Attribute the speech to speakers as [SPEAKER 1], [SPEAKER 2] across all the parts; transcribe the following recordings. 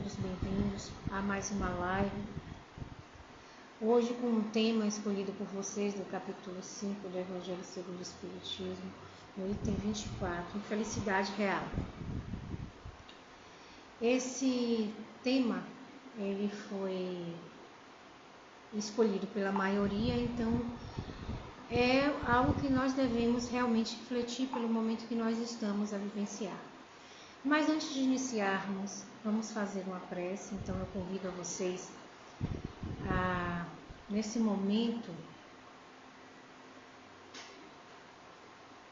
[SPEAKER 1] todos bem-vindos a mais uma live. Hoje com um tema escolhido por vocês do capítulo 5 do Evangelho segundo o Espiritismo, no item 24, Infelicidade Real. Esse tema, ele foi escolhido pela maioria, então é algo que nós devemos realmente refletir pelo momento que nós estamos a vivenciar. Mas antes de iniciarmos, vamos fazer uma prece. Então eu convido a vocês a, nesse momento,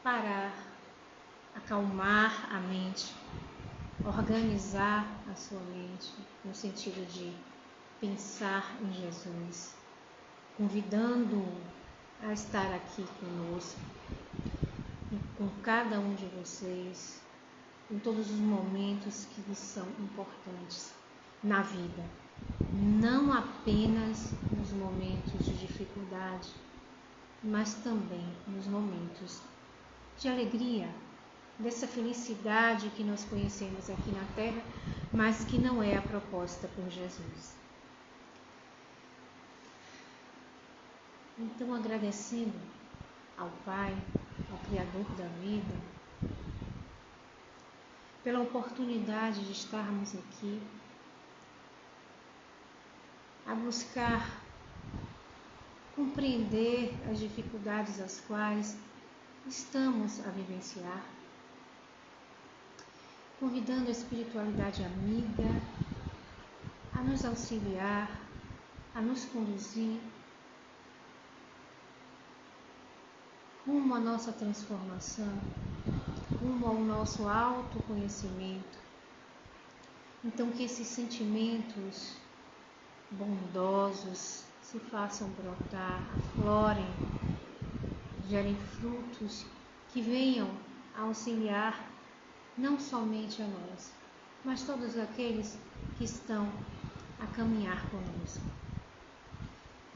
[SPEAKER 1] parar, acalmar a mente, organizar a sua mente no sentido de pensar em Jesus, convidando-o a estar aqui conosco, com cada um de vocês, em todos os momentos que lhes são importantes na vida, não apenas nos momentos de dificuldade, mas também nos momentos de alegria, dessa felicidade que nós conhecemos aqui na Terra, mas que não é a proposta por Jesus. Então, agradecendo ao Pai, ao Criador da vida, pela oportunidade de estarmos aqui, a buscar compreender as dificuldades às quais estamos a vivenciar, convidando a espiritualidade amiga a nos auxiliar, a nos conduzir rumo à nossa transformação, rumo ao nosso autoconhecimento. Então que esses sentimentos bondosos se façam brotar, aflorem, gerem frutos que venham a auxiliar não somente a nós, mas todos aqueles que estão a caminhar conosco.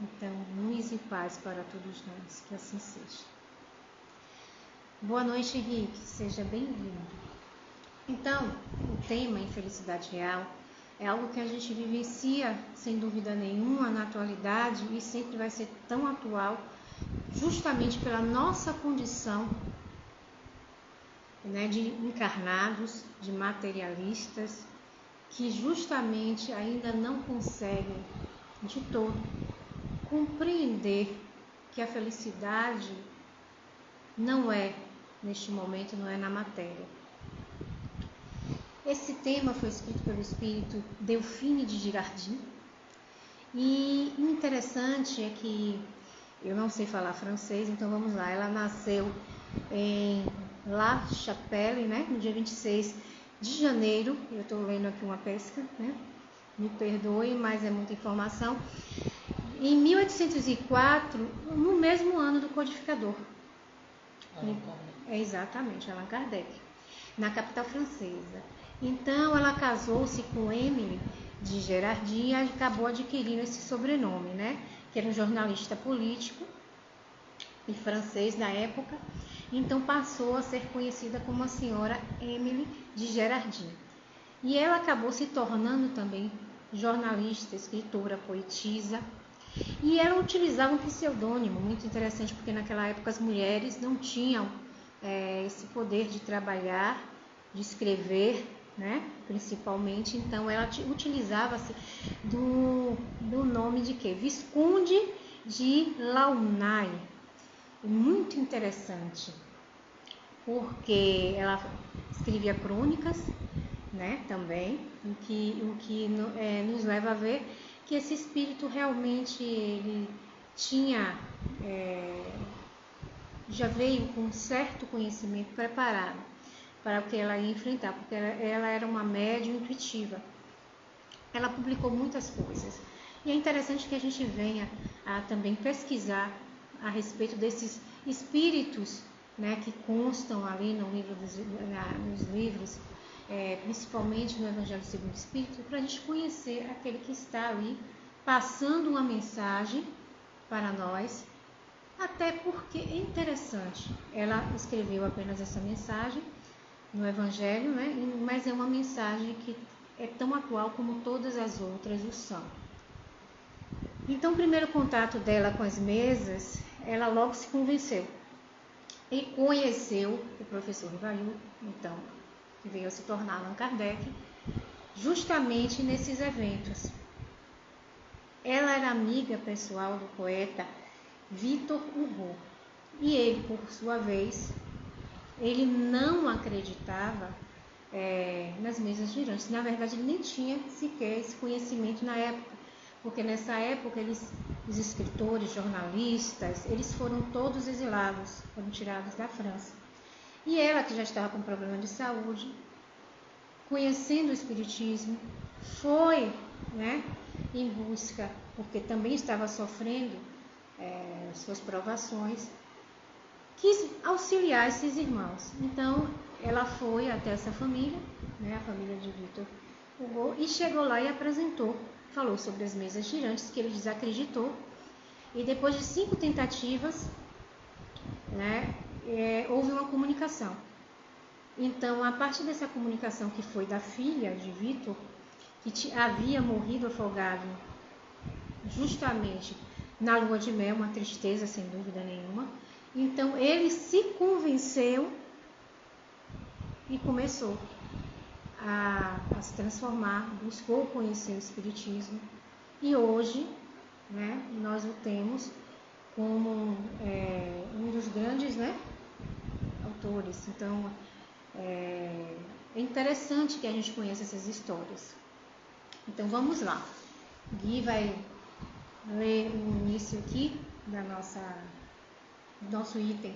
[SPEAKER 1] Então, luz e paz para todos nós, que assim seja. Boa noite, Henrique, seja bem-vindo. Então, o tema Infelicidade Real é algo que a gente vivencia, sem dúvida nenhuma, na atualidade e sempre vai ser tão atual, justamente pela nossa condição, né, de encarnados, de materialistas, que justamente ainda não conseguem de todo compreender que a felicidade não é, neste momento, não é na matéria. Esse tema foi escrito pelo espírito Delphine de Girardin, e o interessante é que eu não sei falar francês, então vamos lá. Ela nasceu em La Chapelle, né, no dia 26 de janeiro, eu estou lendo aqui uma pesca, né, me perdoe, mas é muita informação, em 1804, no mesmo ano do codificador. Exatamente, Allan Kardec, na capital francesa. Então ela casou-se com Émile de Girardin e acabou adquirindo esse sobrenome, né? Que era um jornalista político e francês da época. Então passou a ser conhecida como a senhora Émile de Girardin. E ela acabou se tornando também jornalista, escritora, poetisa. E ela utilizava um pseudônimo, muito interessante, porque naquela época as mulheres não tinham esse poder de trabalhar, de escrever, né, principalmente. Então ela utilizava-se do nome de quê? Visconde de Launay. Muito interessante, porque ela escrevia crônicas, né, também, o que nos leva a ver que esse espírito realmente ele tinha, já veio com um certo conhecimento preparado para o que ela ia enfrentar, porque ela era uma médium intuitiva. Ela publicou muitas coisas. E é interessante que a gente venha a também pesquisar a respeito desses espíritos, né, que constam ali nos livros, principalmente no Evangelho segundo o Espírito, para a gente conhecer aquele que está ali passando uma mensagem para nós, até porque é interessante. Ela escreveu apenas essa mensagem no Evangelho, né, mas é uma mensagem que é tão atual como todas as outras o são. Então, o primeiro contato dela com as mesas, ela logo se convenceu e conheceu o professor Rivail, então, que veio a se tornar Allan Kardec, justamente nesses eventos. Ela era amiga pessoal do poeta Victor Hugo, e ele, por sua vez, ele não acreditava nas mesas girantes. Na verdade, ele nem tinha sequer esse conhecimento na época, porque nessa época os escritores, jornalistas, eles foram todos exilados, foram tirados da França. E ela, que já estava com problema de saúde, conhecendo o Espiritismo, foi, em busca, porque também estava sofrendo suas provações, quis auxiliar esses irmãos. Então, ela foi até essa família, a família de Victor Hugo, e chegou lá e apresentou, falou sobre as mesas girantes, que ele desacreditou, e depois de 5 tentativas, houve uma comunicação. Então, a partir dessa comunicação, que foi da filha de Victor, que havia morrido afogado justamente na lua de mel, uma tristeza sem dúvida nenhuma, então ele se convenceu e começou a se transformar, buscou conhecer o Espiritismo, e hoje nós o temos como um dos grandes autores. Então é interessante que a gente conheça essas histórias. Então vamos lá, Gui vai ler o início aqui do nosso item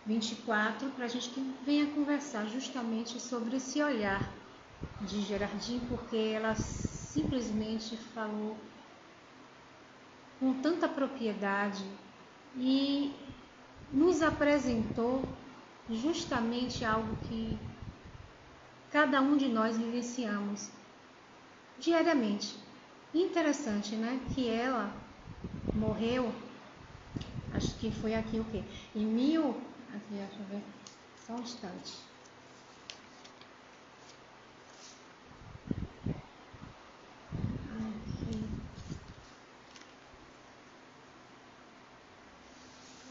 [SPEAKER 1] 24, para a gente que venha conversar justamente sobre esse olhar de Gerardine, porque ela simplesmente falou com tanta propriedade e nos apresentou justamente algo que cada um de nós vivenciamos diariamente. Interessante, que ela morreu, acho que foi aqui o quê? Aqui, deixa eu ver, só um instante. Aqui.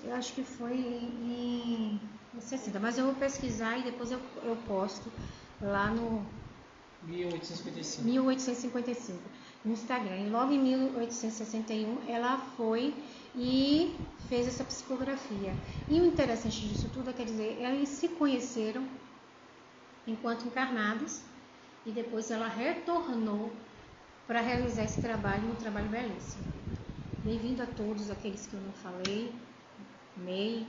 [SPEAKER 1] Eu acho que foi em 60, mas eu vou pesquisar e depois eu posto lá no 1855 no Instagram. E logo em 1861 ela foi e fez essa psicografia. E o interessante disso tudo quer dizer, eles se conheceram enquanto encarnados e depois ela retornou para realizar esse trabalho, um trabalho belíssimo. Bem-vindo a todos aqueles que eu não falei, May,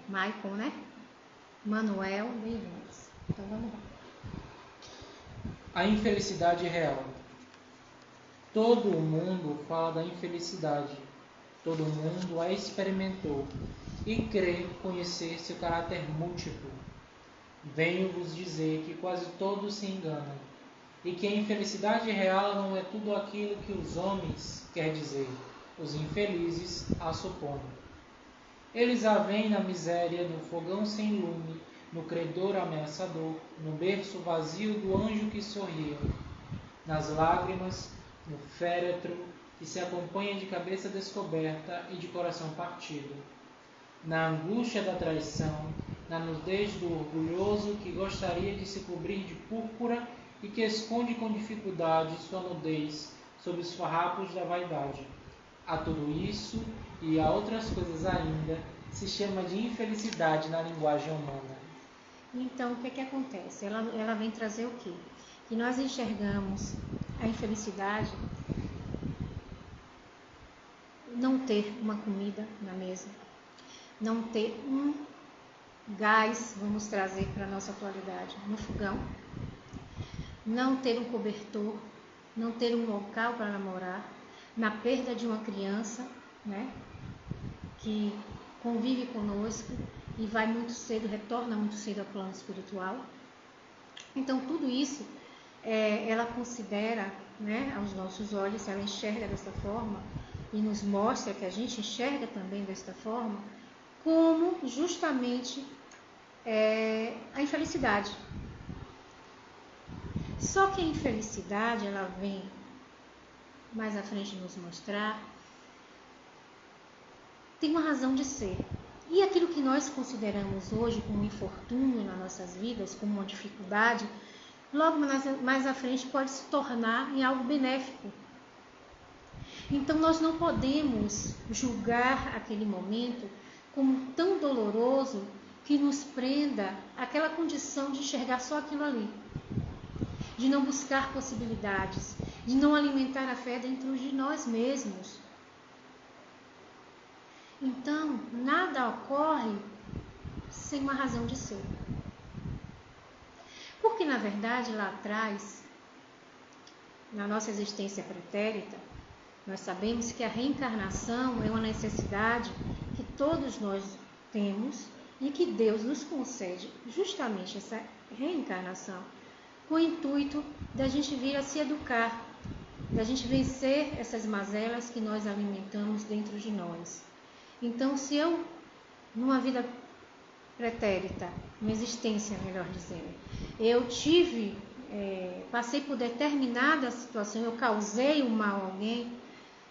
[SPEAKER 1] Michael, Manuel, bem-vindos. Então vamos lá.
[SPEAKER 2] A infelicidade real. Todo mundo fala da infelicidade. Todo mundo a experimentou e crê conhecer seu caráter múltiplo. Venho-vos dizer que quase todos se enganam e que a infelicidade real não é tudo aquilo que os homens, quer dizer, os infelizes, a supõem. Eles a veem na miséria, no fogão sem lume, no credor ameaçador, no berço vazio do anjo que sorria, nas lágrimas, no féretro que se acompanha de cabeça descoberta e de coração partido, na angústia da traição, na nudez do orgulhoso que gostaria de se cobrir de púrpura e que esconde com dificuldade sua nudez sob os farrapos da vaidade. A tudo isso e a outras coisas ainda se chama de infelicidade na linguagem humana.
[SPEAKER 1] Então, o que acontece? Ela vem trazer o quê? Que nós enxergamos a infelicidade não ter uma comida na mesa, não ter um gás, vamos trazer para a nossa atualidade, no fogão, não ter um cobertor, não ter um local para namorar, na perda de uma criança, que convive conosco e vai muito cedo, retorna muito cedo ao plano espiritual. Então, tudo isso ela considera, aos nossos olhos, ela enxerga dessa forma e nos mostra que a gente enxerga também desta forma, como justamente a infelicidade. Só que a infelicidade, ela vem mais à frente nos mostrar, tem uma razão de ser. E aquilo que nós consideramos hoje como um infortúnio nas nossas vidas, como uma dificuldade, logo mais à frente pode se tornar em algo benéfico. Então nós não podemos julgar aquele momento como tão doloroso que nos prenda àquela condição de enxergar só aquilo ali, de não buscar possibilidades, de não alimentar a fé dentro de nós mesmos. Então, nada ocorre sem uma razão de ser. Porque, na verdade, lá atrás, na nossa existência pretérita, nós sabemos que a reencarnação é uma necessidade que todos nós temos e que Deus nos concede justamente essa reencarnação com o intuito da gente vir a se educar, da gente vencer essas mazelas que nós alimentamos dentro de nós. Então, se eu, numa vida pretérita, uma existência, melhor dizendo, eu passei por determinada situação, eu causei um mal a alguém,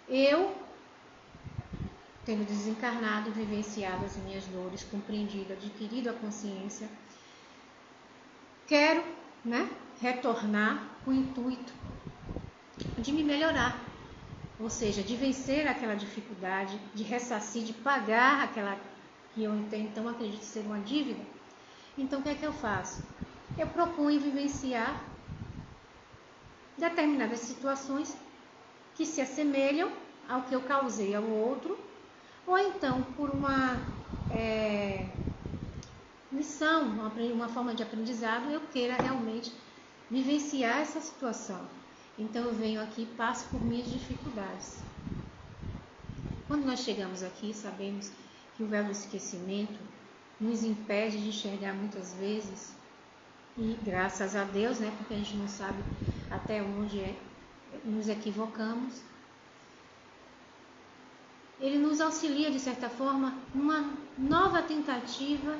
[SPEAKER 1] eu, tendo desencarnado, vivenciado as minhas dores, compreendido, adquirido a consciência, quero, retornar com o intuito de me melhorar. Ou seja, de vencer aquela dificuldade, de ressarcir, de pagar aquela que eu então acredito ser uma dívida. Então, o que é que eu faço? Eu proponho vivenciar determinadas situações que se assemelham ao que eu causei ao outro, ou então, por uma lição, uma forma de aprendizado, eu queira realmente vivenciar essa situação. Então eu venho aqui e passo por minhas dificuldades. Quando nós chegamos aqui, sabemos que o véu do esquecimento nos impede de enxergar muitas vezes, e graças a Deus, porque a gente não sabe até onde nos equivocamos, ele nos auxilia, de certa forma, numa nova tentativa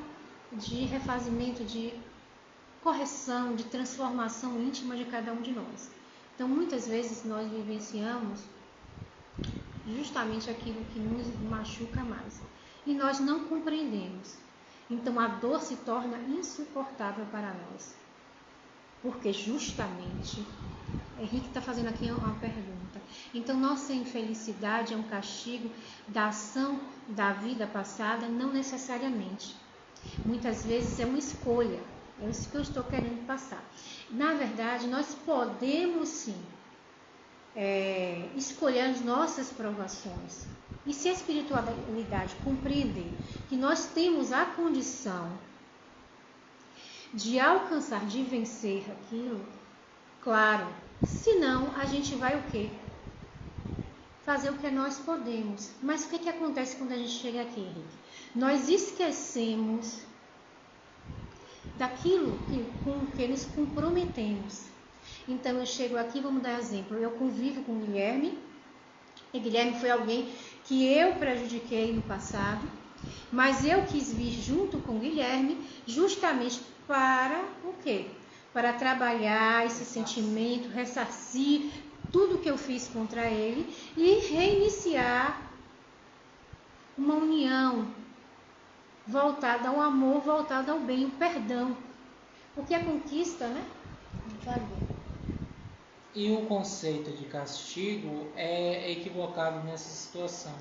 [SPEAKER 1] de refazimento, de correção, de transformação íntima de cada um de nós. Então, muitas vezes nós vivenciamos justamente aquilo que nos machuca mais. E nós não compreendemos. Então, a dor se torna insuportável para nós. Porque justamente, Henrique está fazendo aqui uma pergunta. Então, nossa infelicidade é um castigo da ação da vida passada? Não necessariamente. Muitas vezes é uma escolha. É isso que eu estou querendo passar. Na verdade, nós podemos sim escolher as nossas provações. E se a espiritualidade compreender que nós temos a condição de alcançar, de vencer aquilo, claro, senão a gente vai o quê? Fazer o que nós podemos. Mas o que acontece quando a gente chega aqui, Henrique? Nós esquecemos daquilo com que nos comprometemos. Então eu chego aqui, vamos dar exemplo, eu convivo com o Guilherme, e Guilherme foi alguém que eu prejudiquei no passado, mas eu quis vir junto com o Guilherme justamente para o quê? Para trabalhar esse sentimento, ressarcir tudo que eu fiz contra ele e reiniciar uma união voltada ao amor, voltada ao bem, o perdão. Porque a conquista,
[SPEAKER 2] E o conceito de castigo é equivocado nessa situação.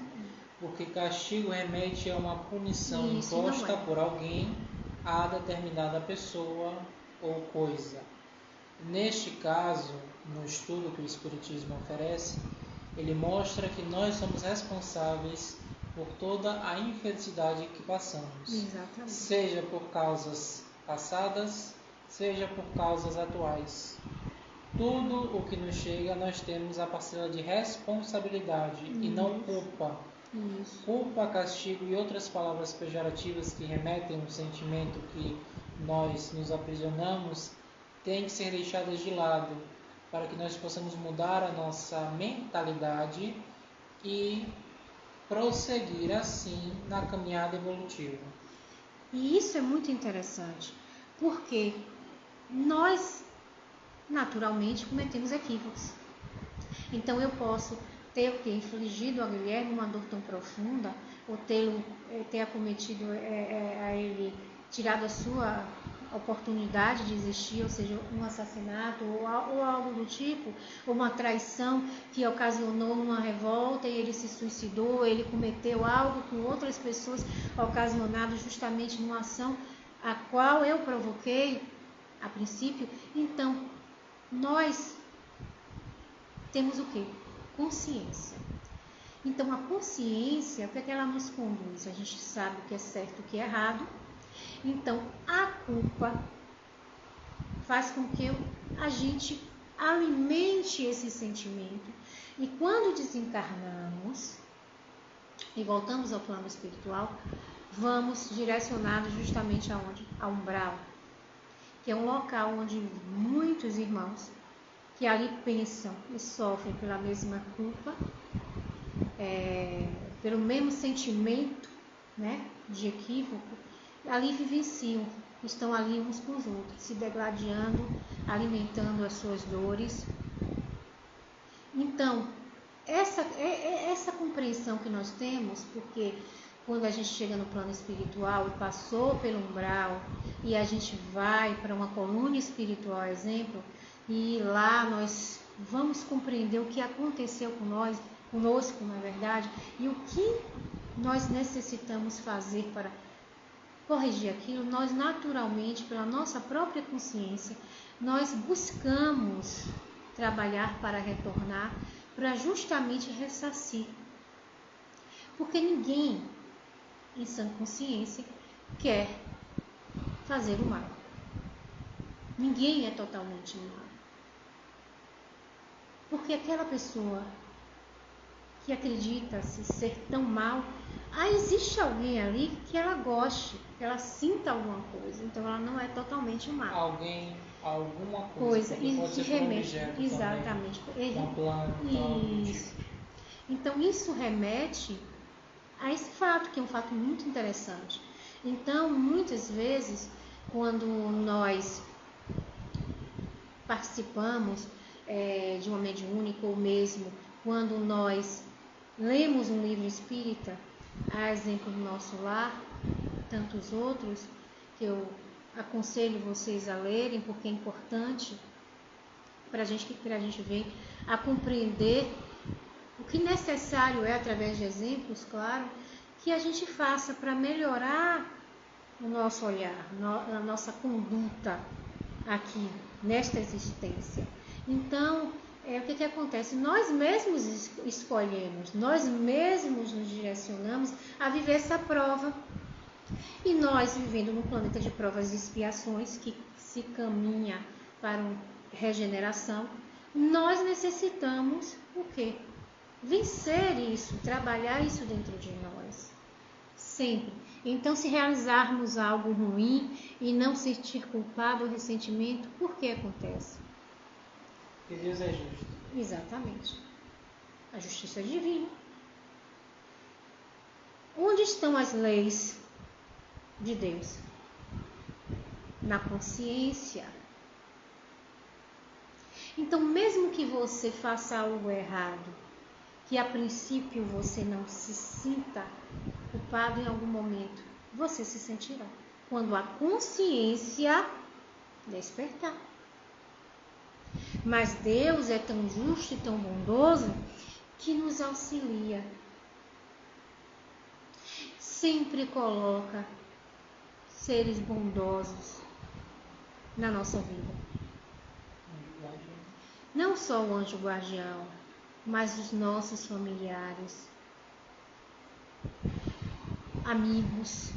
[SPEAKER 2] Porque castigo remete a uma punição imposta por alguém a determinada pessoa ou coisa. Neste caso, no estudo que o Espiritismo oferece, ele mostra que nós somos responsáveis por toda a infelicidade que passamos.
[SPEAKER 1] Exatamente.
[SPEAKER 2] Seja por causas passadas, seja por causas atuais. Tudo o que nos chega, nós temos a parcela de responsabilidade e não culpa.
[SPEAKER 1] Isso.
[SPEAKER 2] Culpa, castigo e outras palavras pejorativas que remetem ao sentimento que nós nos aprisionamos têm que ser deixadas de lado para que nós possamos mudar a nossa mentalidade e prosseguir assim na caminhada evolutiva.
[SPEAKER 1] E isso é muito interessante, porque nós naturalmente cometemos equívocos. Então eu posso ter infligido a Guilherme uma dor tão profunda, ou ter acometido a ele, tirado a sua oportunidade de existir, ou seja, um assassinato ou algo do tipo, ou uma traição que ocasionou uma revolta e ele se suicidou, ele cometeu algo com outras pessoas ocasionado justamente numa ação a qual eu provoquei a princípio. Então, nós temos o quê? Consciência. Então, a consciência, o que é que ela nos conduz? A gente sabe o que é certo e o que é errado. Então, a culpa faz com que a gente alimente esse sentimento. E quando desencarnamos e voltamos ao plano espiritual, vamos direcionados justamente aonde? Ao umbral, que é um local onde muitos irmãos que ali pensam e sofrem pela mesma culpa, pelo mesmo sentimento, né, de equívoco, ali vivenciam, estão ali uns com os outros, se degladiando, alimentando as suas dores. Então, essa compreensão que nós temos, porque quando a gente chega no plano espiritual e passou pelo umbral, e a gente vai para uma coluna espiritual, exemplo, e lá nós vamos compreender o que aconteceu conosco, na verdade, e o que nós necessitamos fazer para corrigir aquilo. Nós naturalmente, pela nossa própria consciência, nós buscamos trabalhar para retornar, para justamente ressarcir. Porque ninguém, em sã consciência, quer fazer o mal. Ninguém é totalmente mal. Porque aquela pessoa que acredita-se ser tão mal, existe alguém ali que ela goste, que ela sinta alguma coisa, então ela não é totalmente mal.
[SPEAKER 2] Alguma coisa
[SPEAKER 1] e
[SPEAKER 2] pode
[SPEAKER 1] que
[SPEAKER 2] ser
[SPEAKER 1] remete,
[SPEAKER 2] objeto
[SPEAKER 1] exatamente,
[SPEAKER 2] também, uma planta,
[SPEAKER 1] isso. Então isso remete a esse fato, que é um fato muito interessante. Então, muitas vezes, quando nós participamos de uma mediúnica, ou mesmo quando nós lemos um livro espírita, a exemplo do Nosso Lar, tantos outros, que eu aconselho vocês a lerem, porque é importante para a gente ver, a compreender o que necessário é, através de exemplos, claro, que a gente faça para melhorar o nosso olhar, a nossa conduta aqui, nesta existência. Então, o que acontece? Nós mesmos escolhemos, nós mesmos nos direcionamos a viver essa prova. E nós, vivendo num planeta de provas e expiações, que se caminha para uma regeneração, nós necessitamos o quê? Vencer isso, trabalhar isso dentro de nós. Sempre. Então, se realizarmos algo ruim e não sentir culpado ou ressentimento, por que acontece?
[SPEAKER 2] Porque Deus é justo.
[SPEAKER 1] Exatamente. A justiça divina. Onde estão as leis de Deus? Na consciência. Então, mesmo que você faça algo errado, que a princípio você não se sinta culpado, em algum momento você se sentirá, quando a consciência despertar. Mas Deus é tão justo e tão bondoso que nos auxilia. Sempre coloca seres bondosos na nossa vida. Não só o anjo guardião, mas os nossos familiares, amigos.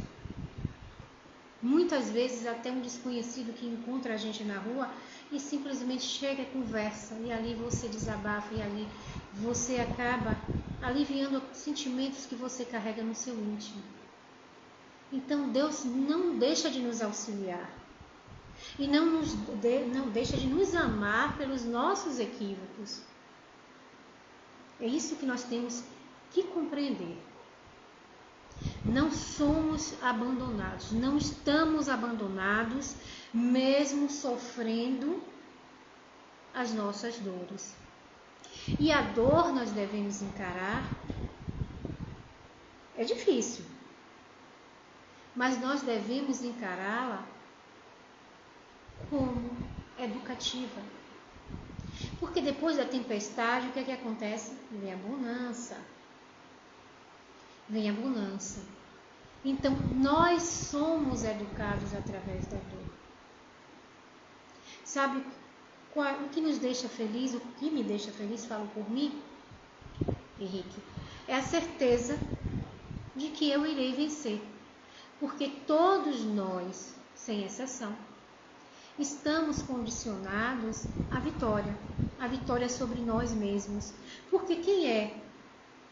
[SPEAKER 1] Muitas vezes até um desconhecido que encontra a gente na rua e simplesmente chega e conversa, e ali você desabafa, e ali você acaba aliviando sentimentos que você carrega no seu íntimo. Então Deus não deixa de nos auxiliar e não deixa de nos amar pelos nossos equívocos. É isso que nós temos que compreender. Não somos abandonados, não estamos abandonados, mesmo sofrendo as nossas dores. E a dor nós devemos encarar. É difícil, mas nós devemos encará-la como educativa. Porque depois da tempestade, o que é que acontece? Vem a bonança. Vem a bonança. Então, nós somos educados através da dor. Sabe o que nos deixa feliz, o que me deixa feliz, falo por mim, Henrique, é a certeza de que eu irei vencer. Porque todos nós, sem exceção, estamos condicionados à vitória sobre nós mesmos. Porque quem é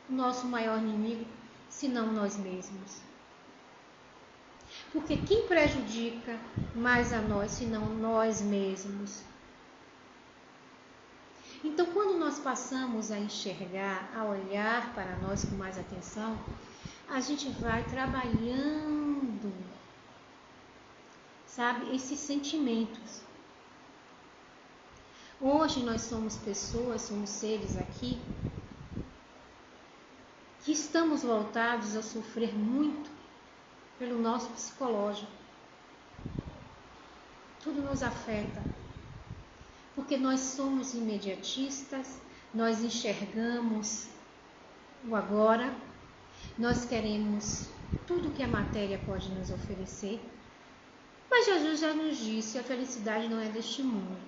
[SPEAKER 1] o nosso maior inimigo, senão nós mesmos? Porque quem prejudica mais a nós, senão nós mesmos? Então, quando nós passamos a enxergar, a olhar para nós com mais atenção, a gente vai trabalhando, sabe, esses sentimentos. Hoje nós somos pessoas, somos seres aqui, que estamos voltados a sofrer muito pelo nosso psicológico. Tudo nos afeta, porque nós somos imediatistas, nós enxergamos o agora, nós queremos tudo que a matéria pode nos oferecer, mas Jesus já nos disse, a felicidade não é deste mundo.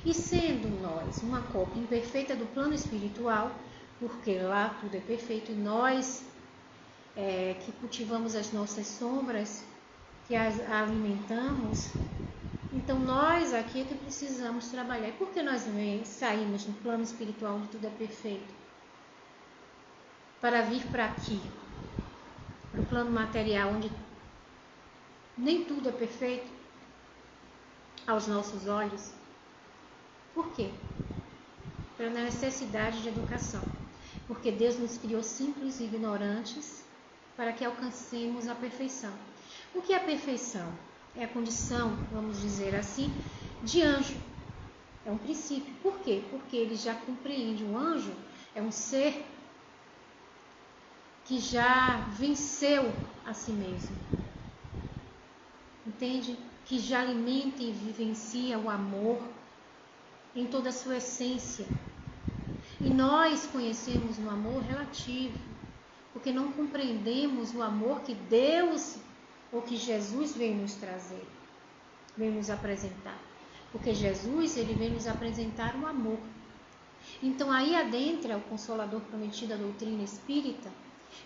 [SPEAKER 1] E sendo nós uma cópia imperfeita do plano espiritual, porque lá tudo é perfeito, e nós que cultivamos as nossas sombras, que as alimentamos, então nós aqui é que precisamos trabalhar. E por que nós saímos do plano espiritual onde tudo é perfeito? Para vir para aqui, para o plano material, onde nem tudo é perfeito aos nossos olhos. Por quê? Pela necessidade de educação. Porque Deus nos criou simples e ignorantes para que alcancemos a perfeição. O que é a perfeição? É a condição, vamos dizer assim, de anjo. É um princípio. Por quê? Porque ele já compreende. O anjo é um ser que já venceu a si mesmo. Entende? Que já alimenta e vivencia o amor em toda a sua essência. E nós conhecemos o amor relativo, porque não compreendemos o amor que Deus ou que Jesus veio nos trazer, veio nos apresentar. Porque Jesus, ele veio nos apresentar o amor. Então aí adentra o Consolador prometido, a doutrina espírita,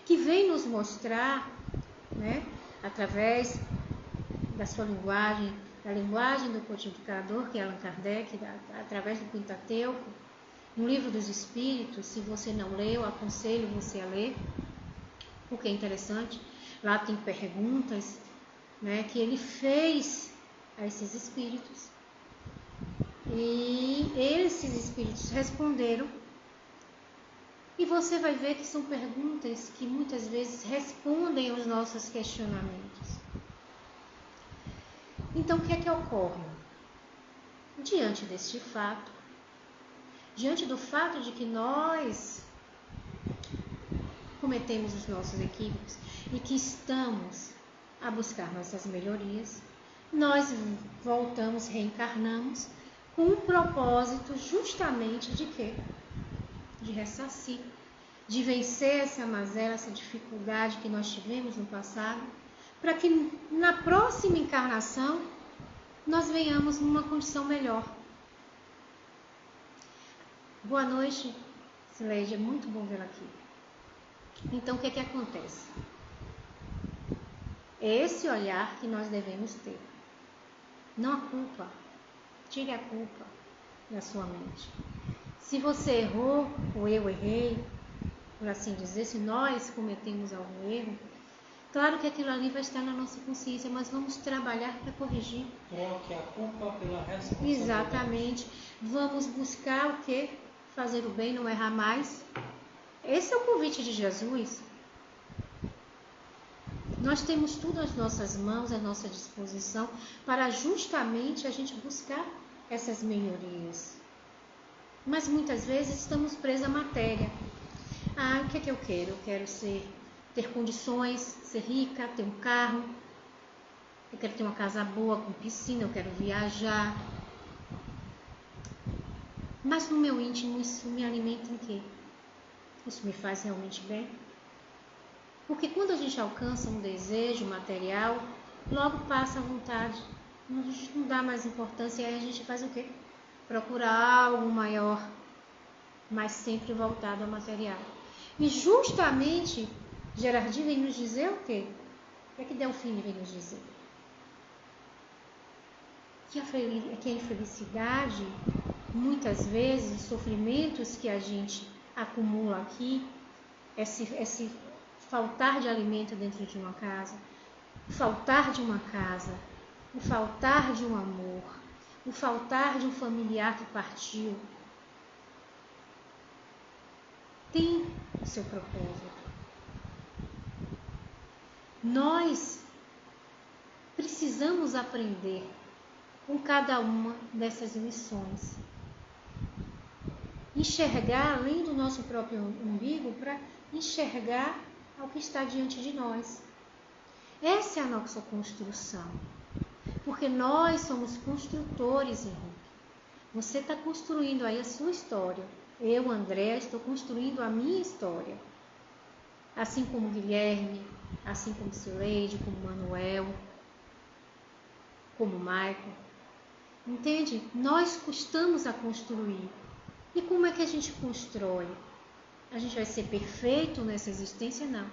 [SPEAKER 1] que vem nos mostrar, né, através da sua linguagem, da linguagem do codificador, que é Allan Kardec, através do Pentateuco, no Livro dos Espíritos. Se você não leu, aconselho você a ler, porque é interessante. Lá tem perguntas, né, que ele fez a esses espíritos. E esses espíritos responderam. E você vai ver que são perguntas que muitas vezes respondem aos nossos questionamentos. Então, o que é que ocorre? Diante deste fato, diante do fato de que nós cometemos os nossos equívocos e que estamos a buscar nossas melhorias, nós voltamos, reencarnamos com um propósito justamente de quê? De ressarcir, de vencer essa mazela, essa dificuldade que nós tivemos no passado, para que na próxima encarnação nós venhamos numa condição melhor. Boa noite, Sileide, é muito bom vê-la aqui. Então, o que é que acontece? É esse olhar que nós devemos ter. Não a culpa. Tire a culpa da sua mente. Se você errou, ou eu errei, por assim dizer, se nós cometemos algum erro, claro que aquilo ali vai estar na nossa consciência, mas vamos trabalhar para corrigir.
[SPEAKER 2] Troque a culpa pela responsabilidade.
[SPEAKER 1] Exatamente. Vamos buscar o quê? Fazer o bem, não errar mais. Esse é o convite de Jesus. Nós temos tudo às nossas mãos, à nossa disposição, para justamente a gente buscar essas melhorias. Mas muitas vezes estamos presos à matéria. O que é que eu quero? Eu quero ter condições, ser rica, ter um carro, eu quero ter uma casa boa com piscina, eu quero viajar. Mas no meu íntimo isso me alimenta em quê? Isso me faz realmente bem? Porque quando a gente alcança um desejo material, logo passa a vontade. A gente não dá mais importância e aí a gente faz o quê? Procurar algo maior, mas sempre voltado ao material. E justamente Gerardinho vem nos dizer o quê? O que Delfine vem nos dizer? Que a infelicidade, muitas vezes, os sofrimentos que a gente acumula aqui, esse faltar de alimento dentro de uma casa, o faltar de uma casa, o faltar de um amor, o faltar de um familiar que partiu, tem o seu propósito. Nós precisamos aprender com cada uma dessas lições. Enxergar além do nosso próprio umbigo para enxergar ao que está diante de nós. Essa é a nossa construção. Porque nós somos construtores, Henrique. Você está construindo aí a sua história. Eu, André, estou construindo a minha história. Assim como Guilherme, assim como Sileide, como Manuel, como Michael. Entende? Nós custamos a construir. E como é que a gente constrói? A gente vai ser perfeito nessa existência? Não.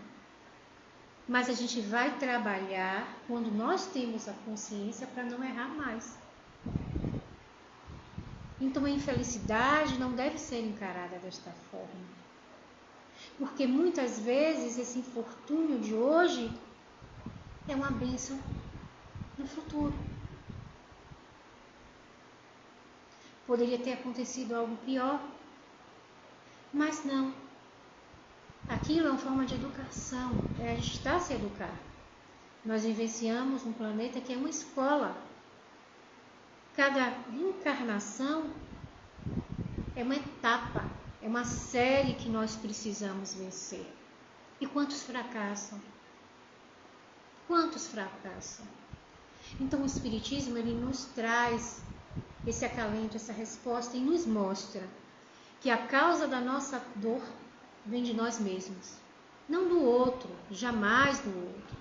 [SPEAKER 1] Mas a gente vai trabalhar quando nós temos a consciência para não errar mais. Então a infelicidade não deve ser encarada desta forma. Porque muitas vezes esse infortúnio de hoje é uma bênção no futuro. Poderia ter acontecido algo pior, mas não. Aquilo é uma forma de educação, a gente está a se educar. Nós vivenciamos um planeta que é uma escola. Cada encarnação é uma etapa, é uma série que nós precisamos vencer. E quantos fracassam? Quantos fracassam? Então o Espiritismo ele nos traz esse acalento, essa resposta e nos mostra que a causa da nossa dor vem de nós mesmos, não do outro, jamais do outro.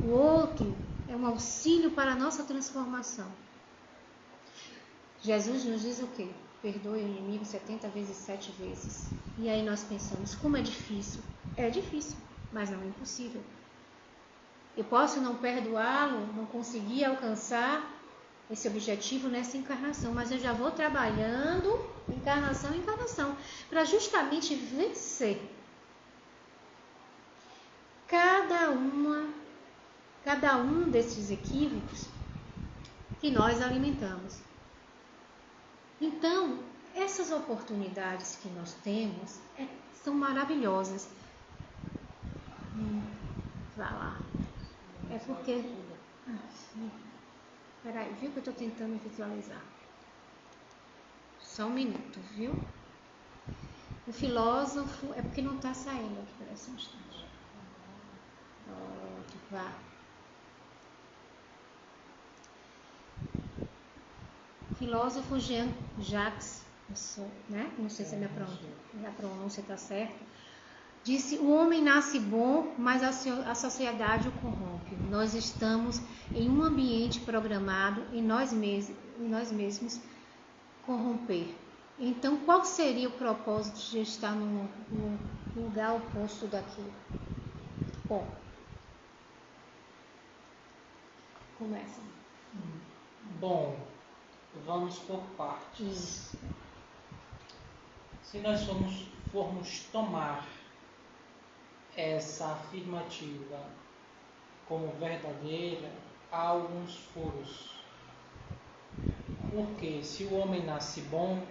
[SPEAKER 1] O outro é um auxílio para a nossa transformação. Jesus nos diz o quê? Perdoe o inimigo 70 vezes 7 vezes. E aí nós pensamos, como é difícil? É difícil, mas não é impossível. Eu posso não perdoá-lo, não conseguir alcançar esse objetivo nessa encarnação, mas eu já vou trabalhando encarnação em encarnação, para justamente vencer cada um desses equívocos que nós alimentamos. Então, essas oportunidades que nós temos são maravilhosas. Vá lá. É porque... Peraí, viu que eu estou tentando visualizar. Só um minuto, viu? O filósofo... É porque não está saindo aqui, parece um instante. Pronto, vá. Filósofo Jean-Jacques Rousseau, né? Não sei se a pronúncia está certa. Disse: o homem nasce bom, mas a sociedade o corrompe. Nós estamos em um ambiente programado e nós mesmos corromper. Então, qual seria o propósito de estar no lugar oposto daquilo? Bom, começa.
[SPEAKER 2] Bom, vamos por partes.
[SPEAKER 1] Isso.
[SPEAKER 2] Se nós formos tomar essa afirmativa como verdadeira, há alguns furos. Porque se o homem nasce bom,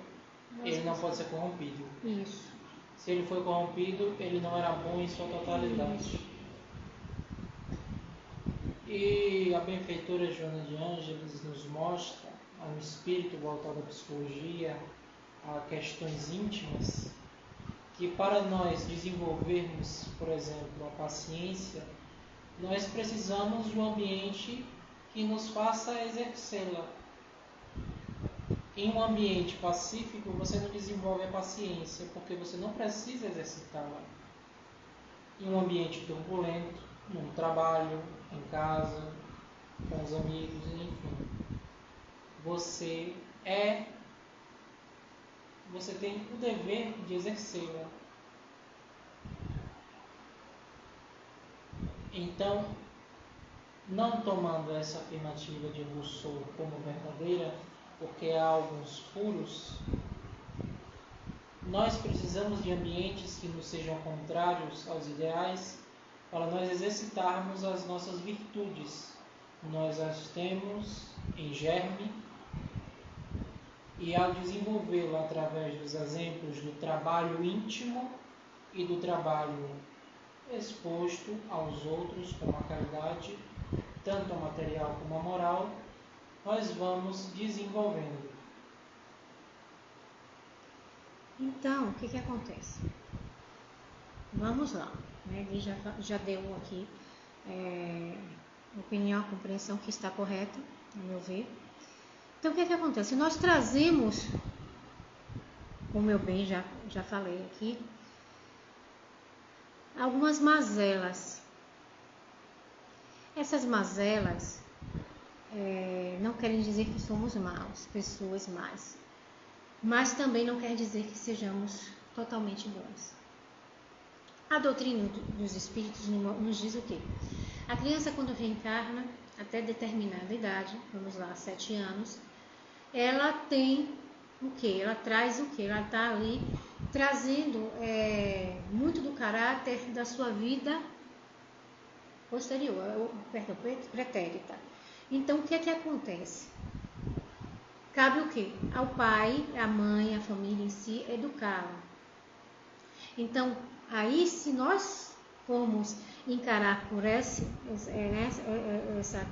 [SPEAKER 2] ele não pode ser corrompido.
[SPEAKER 1] Isso.
[SPEAKER 2] Se ele foi corrompido, ele não era bom em sua totalidade.
[SPEAKER 1] Isso.
[SPEAKER 2] E a benfeitora Joana de Ângeles nos mostra, um espírito voltado à psicologia, a questões íntimas, que para nós desenvolvermos, por exemplo, a paciência, nós precisamos de um ambiente que nos faça exercê-la. Em um ambiente pacífico, você não desenvolve a paciência, porque você não precisa exercitá-la. Em um ambiente turbulento, no trabalho, em casa, com os amigos, enfim, você tem o dever de exercê-la. Então, não tomando essa afirmativa de Rousseau como verdadeira, porque há alguns furos, nós precisamos de ambientes que nos sejam contrários aos ideais para nós exercitarmos as nossas virtudes. Nós as temos em germe e ao desenvolvê-la através dos exemplos do trabalho íntimo e do trabalho exposto aos outros, como a caridade, tanto a material como a moral, nós vamos desenvolvendo.
[SPEAKER 1] Então, o que acontece? Vamos lá, né? Ele já deu aqui opinião, compreensão que está correta, a meu ver. Então, o que acontece? Nós trazemos, como eu bem já falei aqui, algumas mazelas. Essas mazelas não querem dizer que somos maus, pessoas más, mas também não quer dizer que sejamos totalmente bons. A doutrina dos espíritos nos diz o quê? A criança, quando reencarna, até determinada idade, vamos lá, 7 anos, ela tem o quê? Ela traz o quê? Ela está ali trazendo muito do caráter da sua vida posterior, pretérita. Então, o que acontece? Cabe o quê? Ao pai, à mãe, à família em si, educá-la. Então, aí, se nós formos encarar por essa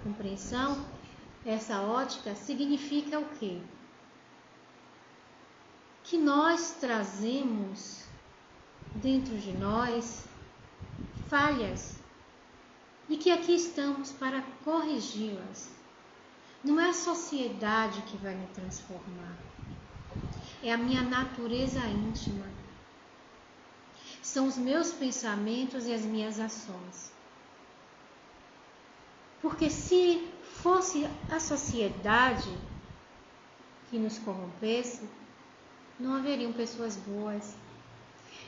[SPEAKER 1] compreensão, essa ótica, significa o quê? Que nós trazemos dentro de nós falhas e que aqui estamos para corrigi-las. Não é a sociedade que vai me transformar, é a minha natureza íntima. São os meus pensamentos e as minhas ações. Porque se fosse a sociedade que nos corrompesse, não haveriam pessoas boas.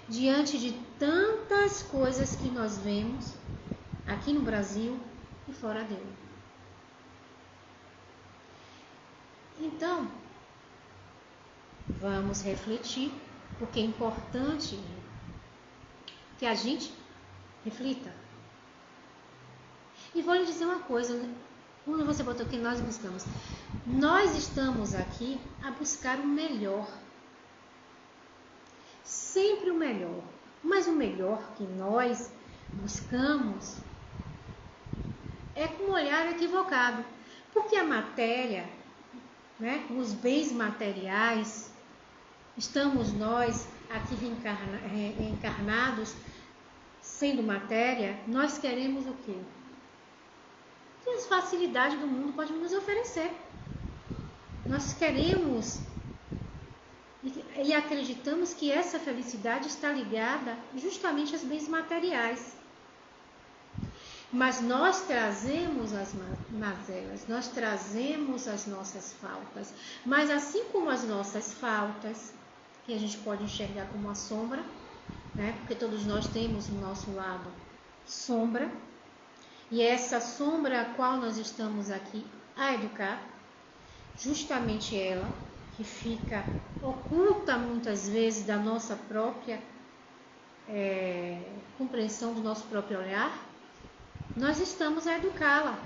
[SPEAKER 1] Diante de tantas coisas que nós vemos aqui no Brasil e fora dele. Então, vamos refletir, porque é importante que a gente reflita. E vou lhe dizer uma coisa, quando você botou que nós buscamos, nós estamos aqui a buscar o melhor. Sempre o melhor. Mas o melhor que nós buscamos é com um olhar equivocado. Porque a matéria, né, os bens materiais, estamos nós aqui reencarnados, sendo matéria, nós queremos o quê? Que as facilidades do mundo podem nos oferecer. Nós queremos e acreditamos que essa felicidade está ligada justamente aos bens materiais. Mas nós trazemos as mazelas, nós trazemos as nossas faltas. Mas assim como as nossas faltas, que a gente pode enxergar como uma sombra, né? Porque todos nós temos no nosso lado sombra, e é essa sombra a qual nós estamos aqui a educar, justamente ela que fica oculta muitas vezes da nossa própria compreensão do nosso próprio olhar, nós estamos a educá-la.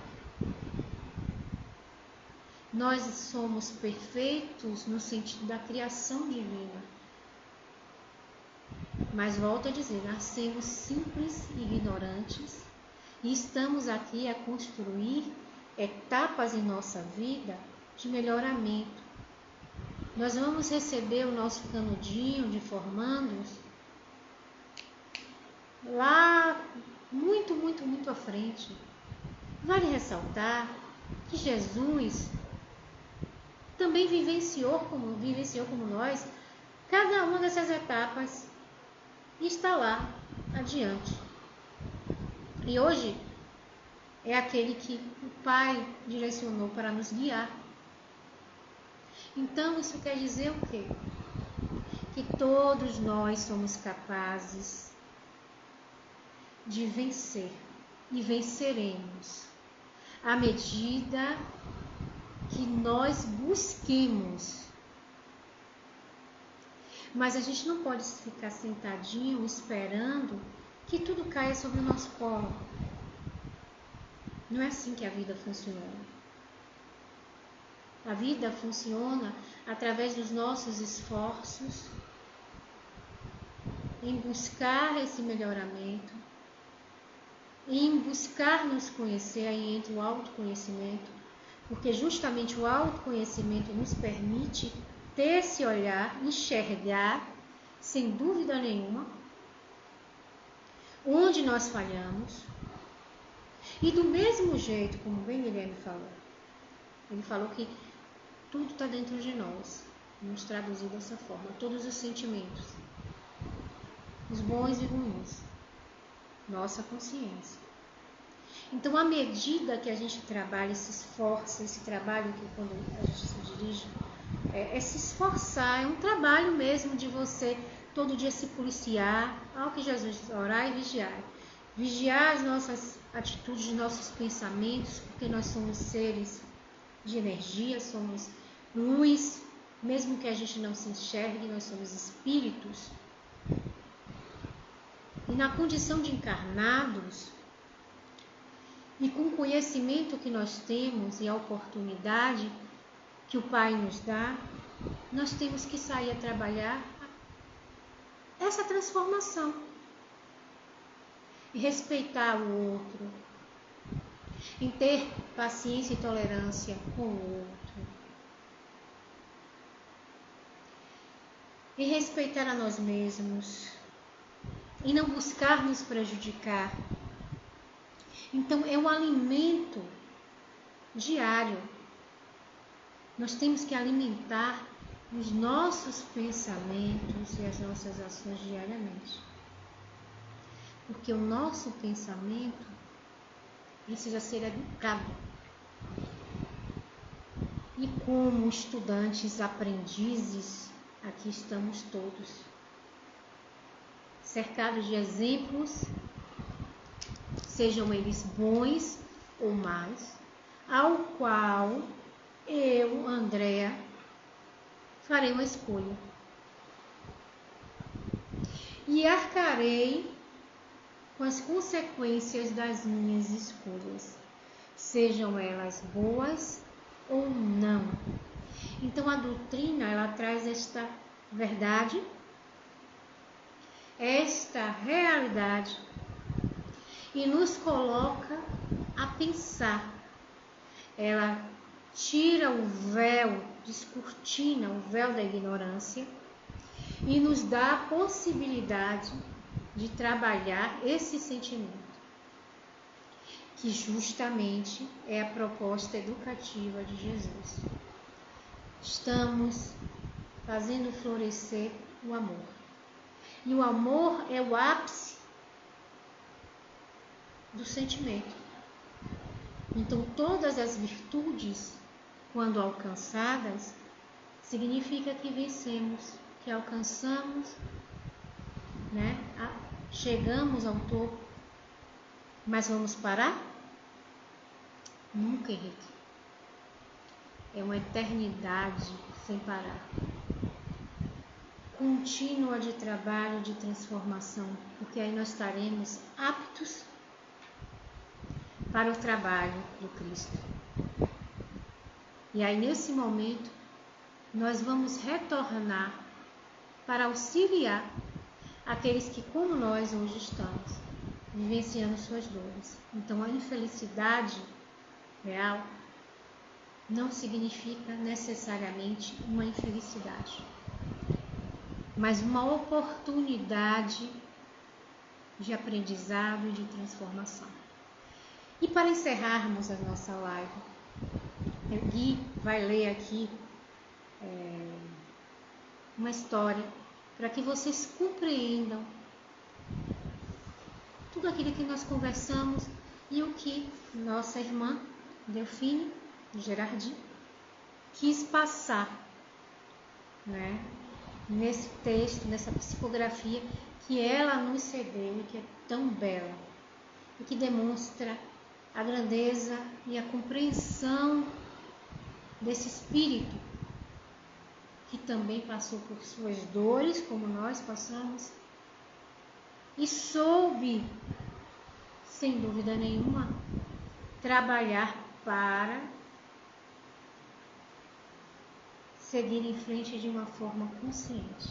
[SPEAKER 1] Nós somos perfeitos no sentido da criação divina. Mas volto a dizer, nascemos simples e ignorantes E estamos aqui a construir etapas em nossa vida de melhoramento. Nós vamos receber o nosso canudinho de formandos lá muito, muito, muito à frente. Vale ressaltar que Jesus também vivenciou como nós cada uma dessas etapas e está lá adiante. E hoje é aquele que o Pai direcionou para nos guiar. Então isso quer dizer o quê? Que todos nós somos capazes de vencer e venceremos à medida que nós busquemos. Mas a gente não pode ficar sentadinho esperando que tudo caia sobre o nosso colo. Não é assim que a vida funciona. A vida funciona através dos nossos esforços em buscar esse melhoramento, em buscar nos conhecer. Aí entra o autoconhecimento, porque justamente o autoconhecimento nos permite ter esse olhar, enxergar, sem dúvida nenhuma, onde nós falhamos. E do mesmo jeito, como bem Guilherme falou, ele falou que tudo está dentro de nós. Vamos traduzir dessa forma, todos os sentimentos, os bons e ruins, nossa consciência. Então, à medida que a gente trabalha, se esforça, esse trabalho que quando a gente se dirige, é se esforçar, é um trabalho mesmo de você todo dia se policiar, ao que Jesus diz, orar e vigiar. Vigiar as nossas atitudes, os nossos pensamentos, porque nós somos seres de energia, somos luz, mesmo que a gente não se enxergue, nós somos espíritos. E na condição de encarnados, e com o conhecimento que nós temos e a oportunidade que o Pai nos dá, nós temos que sair a trabalhar essa transformação. E respeitar o outro, em ter paciência e tolerância com o outro. E respeitar a nós mesmos. E não buscar nos prejudicar. Então, é um alimento diário. Nós temos que alimentar os nossos pensamentos e as nossas ações diariamente. Porque o nosso pensamento precisa ser educado. E como estudantes, aprendizes, aqui estamos todos, cercados de exemplos, sejam eles bons ou maus, ao qual eu, Andréa, farei uma escolha. E arcarei com as consequências das minhas escolhas, sejam elas boas ou não. Então a doutrina, ela traz esta verdade, esta realidade, e nos coloca a pensar. Ela tira o véu, descortina o véu da ignorância e nos dá a possibilidade de trabalhar esse sentimento, que justamente é a proposta educativa de Jesus. Estamos fazendo florescer o amor. E o amor é o ápice do sentimento. Então, todas as virtudes, quando alcançadas, significa que vencemos, que alcançamos, né? Chegamos ao topo. Mas vamos parar? Nunca, Henrique. É uma eternidade sem parar. Contínua de trabalho, de transformação, porque aí nós estaremos aptos para o trabalho do Cristo. E aí, nesse momento, nós vamos retornar para auxiliar aqueles que, como nós, hoje estamos. vivenciando suas dores. Então, a infelicidade real não significa necessariamente uma infelicidade, mas uma oportunidade de aprendizado e de transformação. E para encerrarmos a nossa live, o Gui vai ler aqui uma história para que vocês compreendam tudo aquilo que nós conversamos e o que nossa irmã Delfine Gerardi quis passar, né, nesse texto, nessa psicografia que ela nos cedeu e que é tão bela e que demonstra a grandeza e a compreensão desse espírito que também passou por suas dores, como nós passamos, e soube, sem dúvida nenhuma, trabalhar para seguir em frente de uma forma consciente.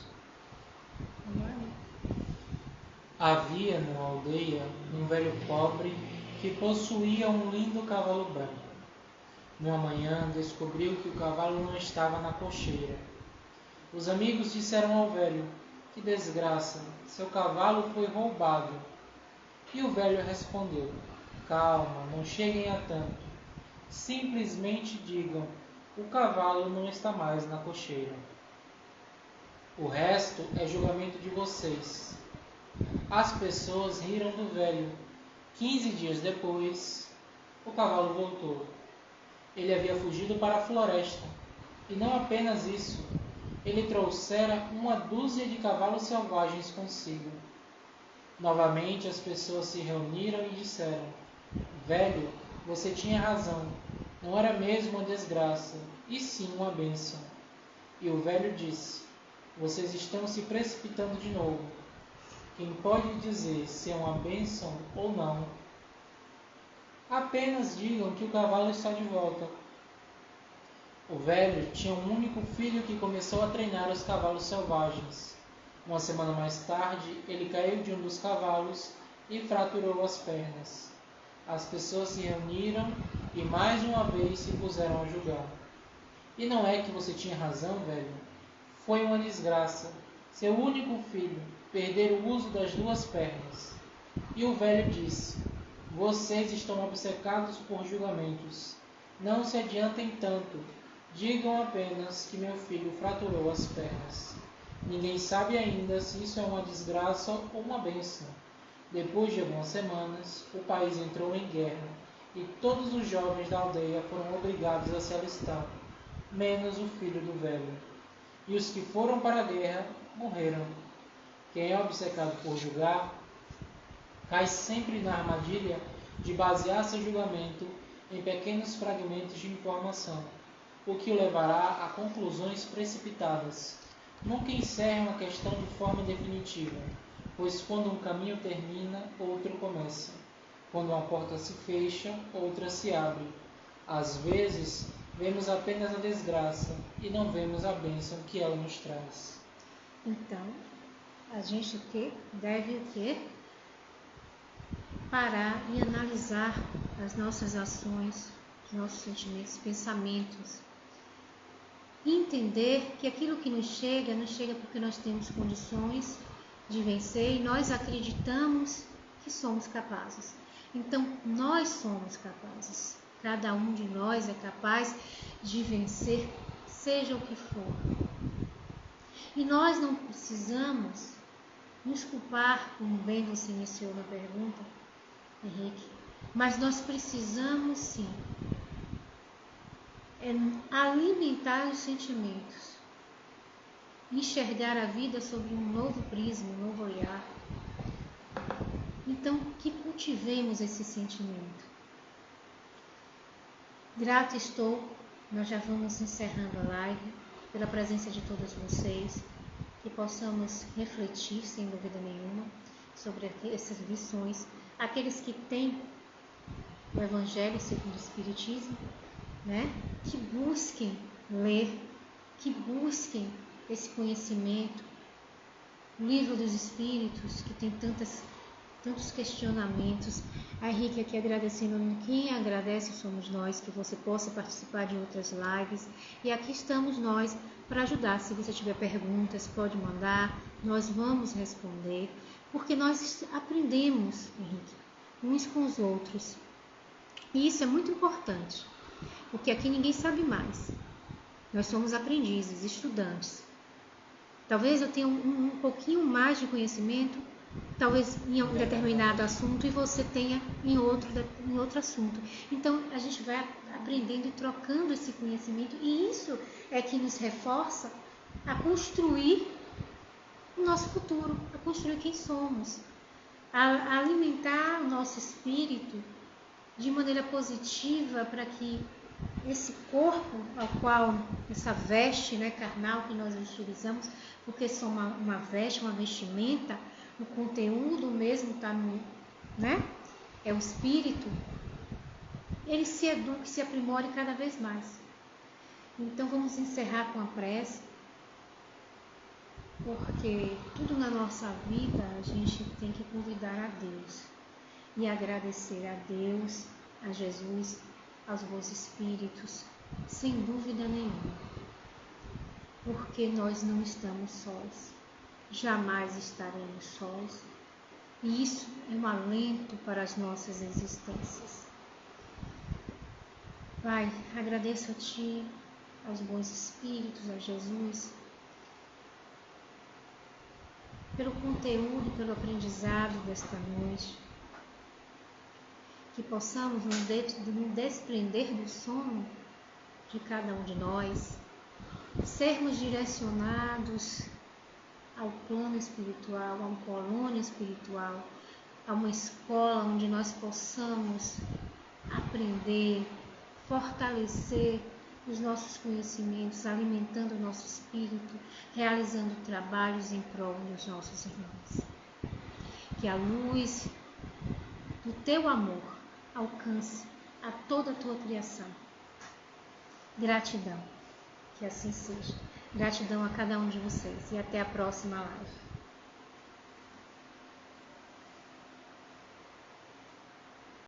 [SPEAKER 2] Havia numa aldeia um velho pobre que possuía um lindo cavalo branco. Numa manhã descobriu que o cavalo não estava na cocheira. Os amigos disseram ao velho: "Que desgraça, seu cavalo foi roubado." E o velho respondeu: "Calma, não cheguem a tanto. Simplesmente digam: o cavalo não está mais na cocheira. O resto é julgamento de vocês." As pessoas riram do velho. 15 dias depois, o cavalo voltou. Ele havia fugido para a floresta. E não apenas isso, ele trouxera uma dúzia de cavalos selvagens consigo. Novamente as pessoas se reuniram e disseram: "Velho, você tinha razão. Não era mesmo uma desgraça, e sim uma bênção." E o velho disse: "Vocês estão se precipitando de novo. Quem pode dizer se é uma bênção ou não? Apenas digam que o cavalo está de volta." O velho tinha um único filho que começou a treinar os cavalos selvagens. Uma semana mais tarde, ele caiu de um dos cavalos e fraturou as pernas. As pessoas se reuniram e mais uma vez se puseram a julgar. "E não é que você tinha razão, velho? Foi uma desgraça. Seu único filho perder o uso das 2 pernas." E o velho disse: "Vocês estão obcecados por julgamentos. Não se adiantem tanto. Digam apenas que meu filho fraturou as pernas. Ninguém sabe ainda se isso é uma desgraça ou uma bênção." Depois de algumas semanas, o país entrou em guerra e todos os jovens da aldeia foram obrigados a se alistar, menos o filho do velho. E os que foram para a guerra morreram. Quem é obcecado por julgar cai sempre na armadilha de basear seu julgamento em pequenos fragmentos de informação, o que o levará a conclusões precipitadas. Nunca encerre uma questão de forma definitiva, pois quando um caminho termina, outro começa. Quando uma porta se fecha, outra se abre. Às vezes, vemos apenas a desgraça e não vemos a bênção que ela nos traz.
[SPEAKER 1] Então, a gente deve parar e analisar as nossas ações, os nossos sentimentos, pensamentos. E entender que aquilo que nos chega porque nós temos condições de vencer e nós acreditamos que somos capazes. Então, nós somos capazes. Cada um de nós é capaz de vencer, seja o que for. E nós não precisamos nos culpar, como bem você iniciou na pergunta, Henrique, mas nós precisamos sim alimentar os sentimentos, enxergar a vida sob um novo prisma, um novo olhar. Então, que cultivemos esse sentimento. Grata estou, nós já vamos encerrando a live, pela presença de todos vocês, que possamos refletir, sem dúvida nenhuma, sobre essas lições. Aqueles que têm o Evangelho segundo o Espiritismo, que busquem ler, que busquem esse conhecimento. O Livro dos Espíritos, que tem tantas tantos questionamentos. A Henrique aqui agradecendo, quem agradece somos nós, que você possa participar de outras lives. E aqui estamos nós para ajudar. Se você tiver perguntas, pode mandar, nós vamos responder, porque nós aprendemos, Henrique, uns com os outros. E isso é muito importante, porque aqui ninguém sabe mais. Nós somos aprendizes, estudantes. Talvez eu tenha um pouquinho mais de conhecimento, talvez em um determinado assunto, e você tenha em outro assunto. Então, a gente vai aprendendo e trocando esse conhecimento, e isso é que nos reforça a construir o nosso futuro, a construir quem somos, a alimentar o nosso espírito de maneira positiva, para que esse corpo ao qual, essa veste, né, carnal que nós utilizamos, porque são uma veste, uma vestimenta, o conteúdo mesmo está no, né, é o espírito, ele se eduque, se aprimore cada vez mais. Então vamos encerrar com a prece, porque tudo na nossa vida a gente tem que convidar a Deus e agradecer a Deus, a Jesus, aos bons espíritos, sem dúvida nenhuma, porque nós não estamos sós, jamais estaremos sós, e isso é um alento para as nossas existências. Pai, agradeço a Ti, aos bons espíritos, a Jesus, pelo conteúdo, pelo aprendizado desta noite, que possamos nos desprender do sono de cada um de nós, sermos direcionados ao plano espiritual, a uma colônia espiritual, a uma escola onde nós possamos aprender, fortalecer os nossos conhecimentos, alimentando o nosso espírito, realizando trabalhos em prol dos nossos irmãos. Que a luz do Teu amor alcance a toda a Tua criação. Gratidão, que assim seja. Gratidão a cada um de vocês e até a próxima live.